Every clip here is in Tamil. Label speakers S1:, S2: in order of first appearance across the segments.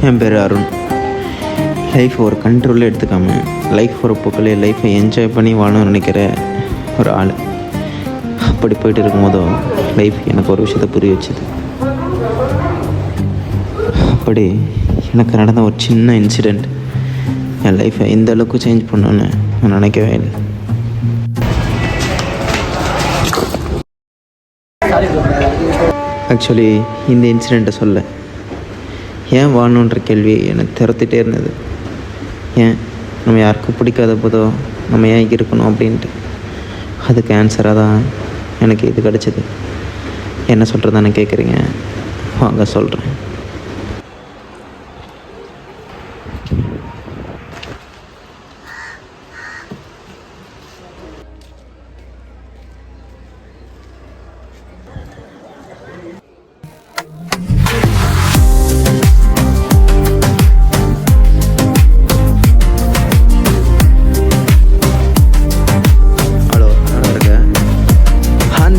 S1: என் பேர் அருண். லைஃப் ஒரு கண்ட்ரோலில் எடுத்துக்காமல் லைஃப் ஒரு போக்கிலே லைஃப்பை என்ஜாய் பண்ணி வாழணும்னு நினைக்கிற ஒரு ஆள். அப்படி போயிட்டு இருக்கும்போதும் லைஃப் எனக்கு ஒரு விஷயத்தை புரிய வச்சுது. அப்படி எனக்கு நடந்த ஒரு சின்ன இன்சிடெண்ட் என் லைஃப்பை இந்த அளவுக்கு சேஞ்ச் பண்ணணுன்னு நான் நினைக்கவே இல்லை. ஆக்சுவலி இந்த இன்சிடெண்ட்டை சொல்ல ஏன் வாழணுன்ற கேள்வி எனக்கு திறத்திட்டே இருந்தது. ஏன் நம்ம யாருக்கும் பிடிக்காத போதோ நம்ம ஏன் இருக்கணும் அப்படின்ட்டு. அதுக்கு ஆன்சராக தான் எனக்கு இது கிடச்சிது. என்ன சொல்கிறதானே கேட்குறீங்க? வாங்க சொல்கிறேன்.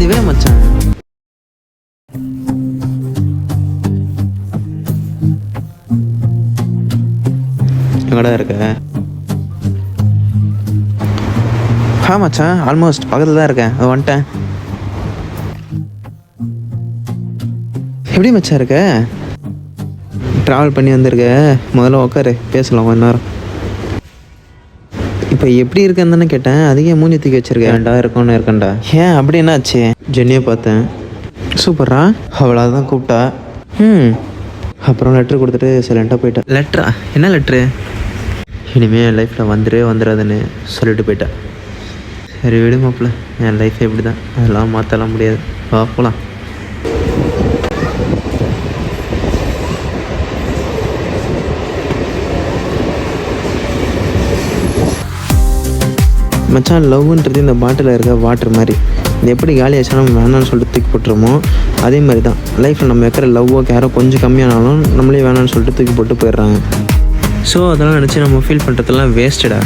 S1: இதுவே மச்சான் எங்கடா இருக்க? மச்சான் ஆல்மோஸ்ட் பக்கத்தில் தான் இருக்கேன். அது வந்துட்டேன். எப்படி மச்சான் இருக்க? ட்ராவல் பண்ணி வந்திருக்க. முதல்ல உட்காரு, பேசலாம் கொஞ்ச நேரம். இப்போ எப்படி இருக்கேன்னு தானே கேட்டேன். அதுக்கே மூஞ்சி தூக்கி வச்சிருக்கேன். ரெண்டா இருக்கோன்னு இருக்கேன்டா. ஏன் அப்படி என்னாச்சு? ஜென்னியை பார்த்தேன். சூப்பரா? அவளை தான் கூப்பிட்டா. அப்புறம் லெட்ரு கொடுத்துட்டு சைலண்ட்டாக போயிட்டேன். லெட்ரா? என்ன லெட்ரு? இனிமேல் என் லைஃப்பில் வந்துடாதுன்னு சொல்லிட்டு போயிட்டேன். சரி விடு மாப்பிள்ள, என் லைஃப் எப்படி தான், அதெல்லாம் மாற்றலாம் முடியாது. வா போகலாம். மச்சான், லவ்ன்றது இந்த பாட்டில் இருக்க வாட்டர் மாதிரி. இது எப்படி காலி ஆச்சுன்னா நம்ம வேணான்னு சொல்லிட்டு தூக்கி போட்டுருமோ, அதே மாதிரி தான் லைஃப்பில் நம்ம வைக்கிற லவ்வோ கேரோ கொஞ்சம் கம்மியானாலும் நம்மளே வேணான்னு சொல்லிட்டு தூக்கி போட்டு போயிடுறாங்க. ஸோ அதெல்லாம் நினச்சி நம்ம ஃபீல் பண்ணுறதெல்லாம் வேஸ்டடா.